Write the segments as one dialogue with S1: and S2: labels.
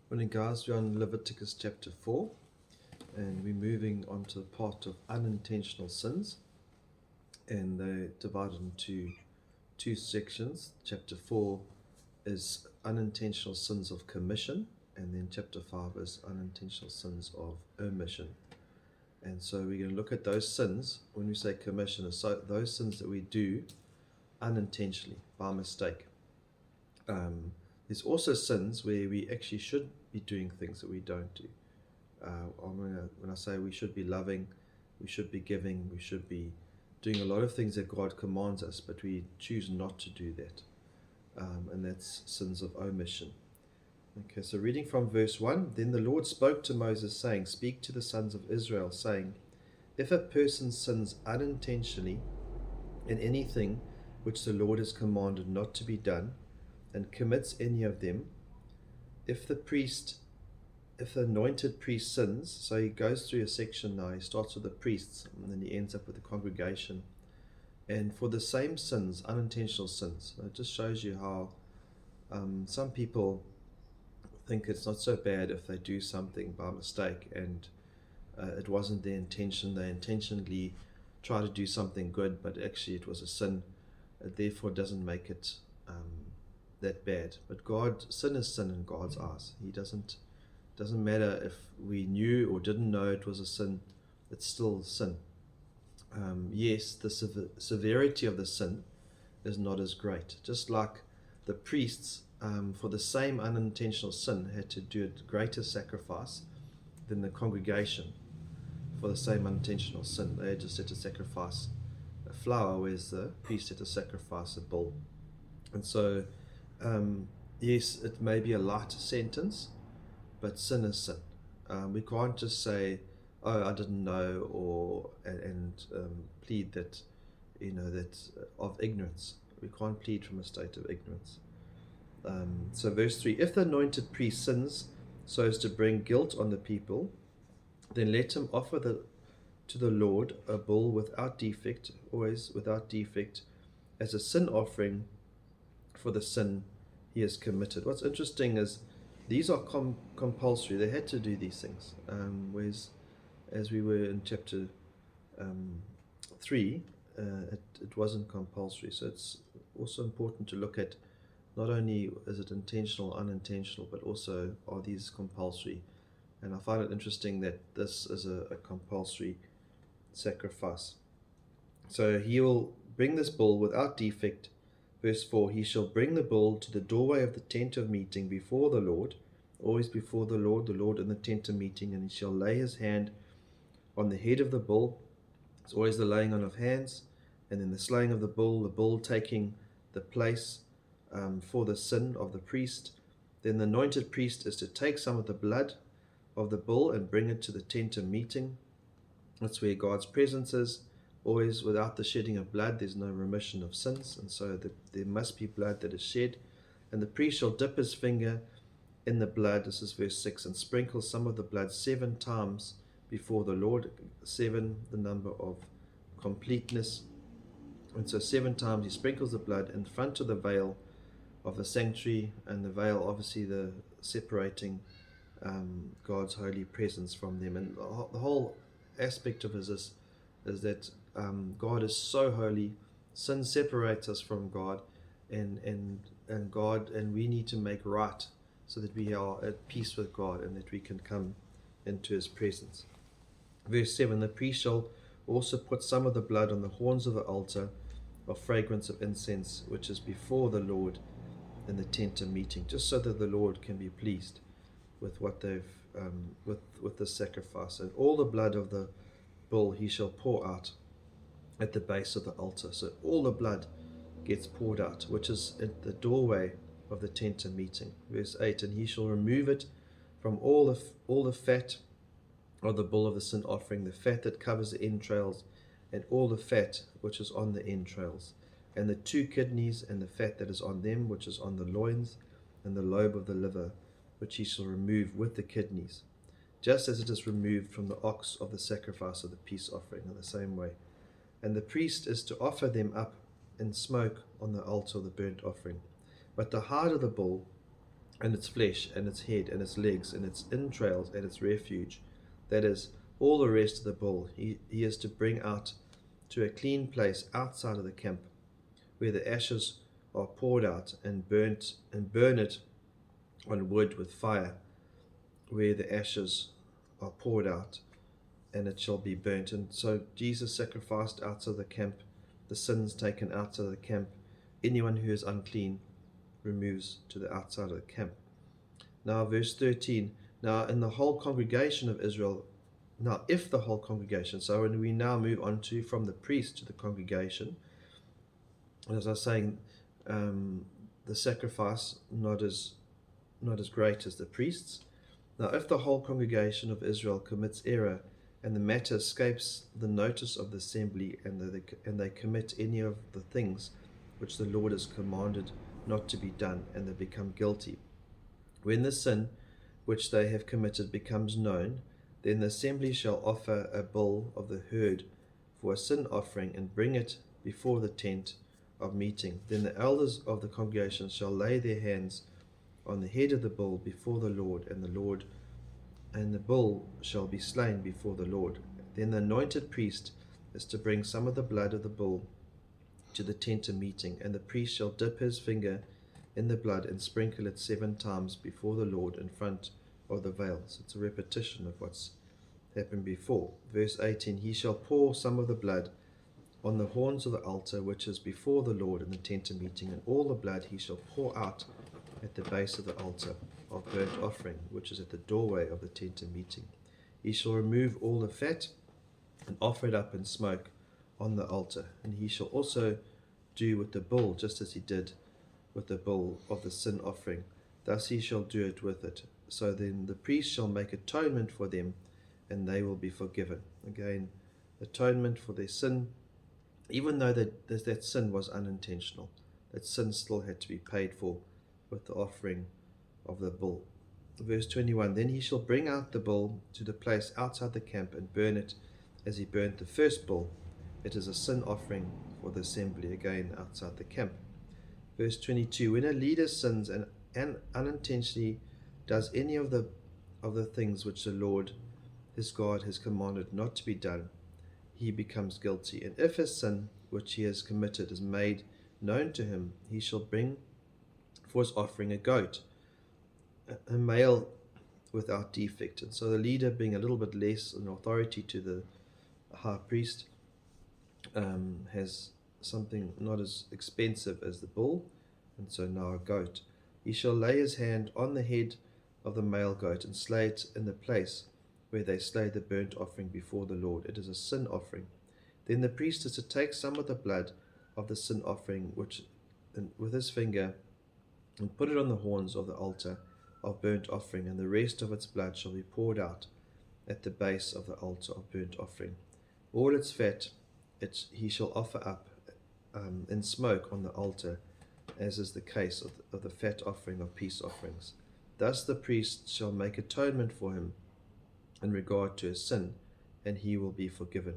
S1: Morning, guys. We're on Leviticus chapter 4, and we're moving on to the part of unintentional sins, and they're divided into two sections. Chapter 4 is unintentional sins of commission, and then chapter 5 is unintentional sins of omission. And so we're going to look at those sins. When we say commission, is so those sins that we do unintentionally, by mistake. There's also sins where we actually should be doing things that we don't do. When I say we should be loving, we should be giving, we should be doing a lot of things that God commands us, but we choose not to do that. And that's sins of omission. Okay, so reading from verse 1, Then the Lord spoke to Moses, saying, Speak to the sons of Israel, saying, If a person sins unintentionally in anything which the Lord has commanded not to be done, and commits any of them, if the anointed priest sins, so he goes through a section now, he starts with the priests, and then he ends up with the congregation, and for the same sins, unintentional sins, it just shows you how some people think it's not so bad if they do something by mistake, and it wasn't their intention, they intentionally try to do something good, but actually it was a sin. It therefore doesn't make it that bad. But sin is sin in God's eyes. He doesn't matter if we knew or didn't know it was a sin, it's still sin. Yes, the severity of the sin is not as great. Just like the priests, for the same unintentional sin, had to do a greater sacrifice than the congregation for the same unintentional sin. They just had to sacrifice a flower, whereas the priest had to sacrifice a bull. And so, yes, it may be a lighter sentence, but sin is sin. We can't just say, "Oh, I didn't know," and plead that, that of ignorance. We can't plead from a state of ignorance. So verse 3, If the anointed priest sins so as to bring guilt on the people, then let him offer to the Lord a bull without defect, always without defect, as a sin offering for the sin he has committed. What's interesting is these are compulsory. They had to do these things. Whereas, as we were in chapter 3, it wasn't compulsory. So it's also important to look at not only is it intentional, unintentional, but also are these compulsory. And I find it interesting that this is a compulsory sacrifice. So he will bring this bull without defect. Verse 4, He shall bring the bull to the doorway of the tent of meeting before the Lord, always before the Lord in the tent of meeting, and he shall lay his hand on the head of the bull. It's always the laying on of hands, and then the slaying of the bull taking the place for the sin of the priest. Then the anointed priest is to take some of the blood of the bull and bring it to the tent of meeting. That's where God's presence is. Always, without the shedding of blood, there's no remission of sins, and so there must be blood that is shed. And the priest shall dip his finger in the blood, this is verse 6, and sprinkle some of the blood 7 times before the Lord. 7, the number of completeness. And so 7 times he sprinkles the blood in front of the veil of the sanctuary, and the veil, obviously, the separating God's holy presence from them. And the whole aspect of it is that God is so holy, sin separates us from God, and we need to make right so that we are at peace with God and that we can come into his presence. Verse 7, the priest shall also put some of the blood on the horns of the altar of fragrance of incense, which is before the Lord in the tent of meeting, just so that the Lord can be pleased with what they've with the sacrifice. And all the blood of the bull he shall pour out at the base of the altar. So all the blood gets poured out, which is at the doorway of the tent of meeting. Verse 8, and he shall remove it from all the fat of the bull of the sin offering, the fat that covers the entrails, and all the fat which is on the entrails, and the 2 kidneys, and the fat that is on them, which is on the loins, and the lobe of the liver, which he shall remove with the kidneys, just as it is removed from the ox of the sacrifice of the peace offering, in the same way. And the priest is to offer them up in smoke on the altar of the burnt offering. But the hide of the bull and its flesh, and its head, and its legs, and its entrails, and its refuge, that is, all the rest of the bull, he is to bring out to a clean place outside of the camp, where the ashes are poured out, and burn it on wood with fire, where the ashes are poured out, and it shall be burnt. And so Jesus sacrificed outside the camp, the sins taken outside of the camp. Anyone who is unclean removes to the outside of the camp. Now, verse 13. Now, in the whole congregation of Israel, now if the whole congregation, so when we now move on to from the priest to the congregation, as I was saying, the sacrifice not as great as the priests. Now, if the whole congregation of Israel commits error, and the matter escapes the notice of the assembly, and they commit any of the things which the Lord has commanded not to be done, and they become guilty, when the sin which they have committed becomes known, then the assembly shall offer a bull of the herd for a sin offering, and bring it before the tent of meeting. Then the elders of the congregation shall lay their hands on the head of the bull before the Lord, and the bull shall be slain before the Lord. Then the anointed priest is to bring some of the blood of the bull to the tent of meeting, and the priest shall dip his finger in the blood and sprinkle it 7 times before the Lord in front of the veil. So it's a repetition of what's happened before. Verse 18, he shall pour some of the blood on the horns of the altar which is before the Lord in the tent of meeting, and all the blood he shall pour out at the base of the altar of burnt offering, which is at the doorway of the tent of meeting. He shall remove all the fat and offer it up in smoke on the altar. And he shall also do with the bull, just as he did with the bull of the sin offering. Thus he shall do it with it. So then the priest shall make atonement for them, and they will be forgiven. Again, atonement for their sin, even though that sin was unintentional. That sin still had to be paid for with the offering of the bull. Verse 21, then he shall bring out the bull to the place outside the camp and burn it as he burnt the first bull. It is a sin offering for the assembly, again outside the camp. Verse 22, when a leader sins and unintentionally does any of the things which the Lord his God has commanded not to be done, he becomes guilty. And if his sin which he has committed is made known to him, he shall bring for his offering a goat, a male without defect. And so the leader, being a little bit less in authority to the high priest, has something not as expensive as the bull, and so now a goat. He shall lay his hand on the head of the male goat and slay it in the place where they slay the burnt offering before the Lord. It is a sin offering. Then the priest is to take some of the blood of the sin offering with his finger and put it on the horns of the altar of burnt offering, and the rest of its blood shall be poured out at the base of the altar of burnt offering. All its fat he shall offer up in smoke on the altar, as is the case of the fat offering of peace offerings. Thus the priest shall make atonement for him in regard to his sin, and he will be forgiven.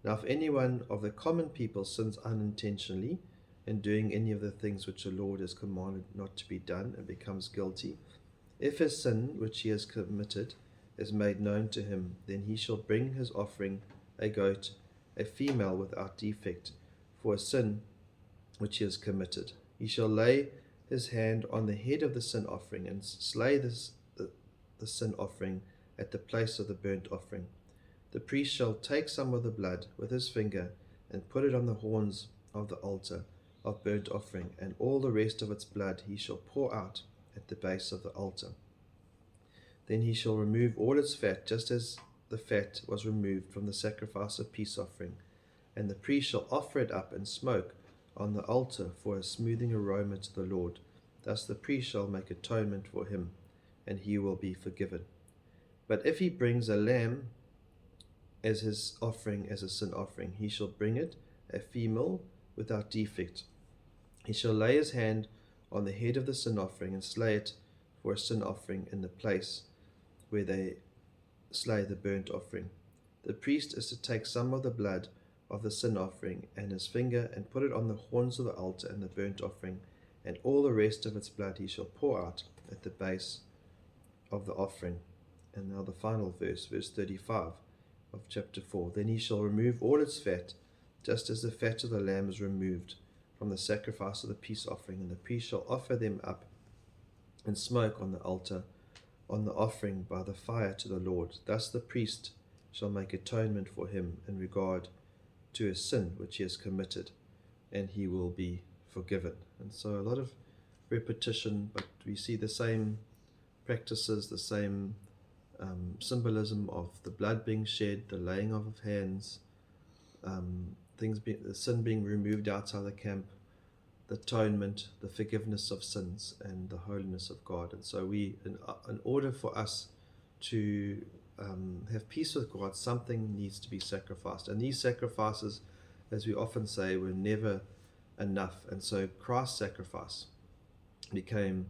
S1: Now if anyone of the common people sins unintentionally in doing any of the things which the Lord has commanded not to be done, and becomes guilty, if his sin which he has committed is made known to him, then he shall bring his offering, a goat, a female without defect, for a sin which he has committed. He shall lay his hand on the head of the sin offering and slay the sin offering at the place of the burnt offering. The priest shall take some of the blood with his finger and put it on the horns of the altar of burnt offering, and all the rest of its blood he shall pour out at the base of the altar. Then he shall remove all its fat, just as the fat was removed from the sacrifice of peace offering, and the priest shall offer it up in smoke on the altar for a smoothing aroma to the Lord. Thus the priest shall make atonement for him, and he will be forgiven. But if he brings a lamb as his offering, as a sin offering, he shall bring it, a female without defect. He shall lay his hand on the head of the sin offering and slay it for a sin offering in the place where they slay the burnt offering. The priest is to take some of the blood of the sin offering and his finger and put it on the horns of the altar and the burnt offering, and all the rest of its blood he shall pour out at the base of the offering. And now the final verse, verse 35 of chapter 4. Then he shall remove all its fat, just as the fat of the lamb is removed from the sacrifice of the peace offering, and the priest shall offer them up and smoke on the altar, on the offering by the fire to the Lord. Thus the priest shall make atonement for him in regard to a sin which he has committed, and he will be forgiven. And so a lot of repetition, but we see the same practices, the same symbolism of the blood being shed, the laying of hands, the sin being removed outside the camp, the atonement, the forgiveness of sins, and the holiness of God. And so in order for us to have peace with God, something needs to be sacrificed. And these sacrifices, as we often say, were never enough. And so Christ's sacrifice became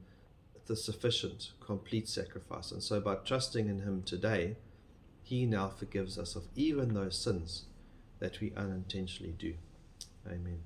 S1: the sufficient, complete sacrifice. And so by trusting in him today, he now forgives us of even those sins that we unintentionally do. Amen.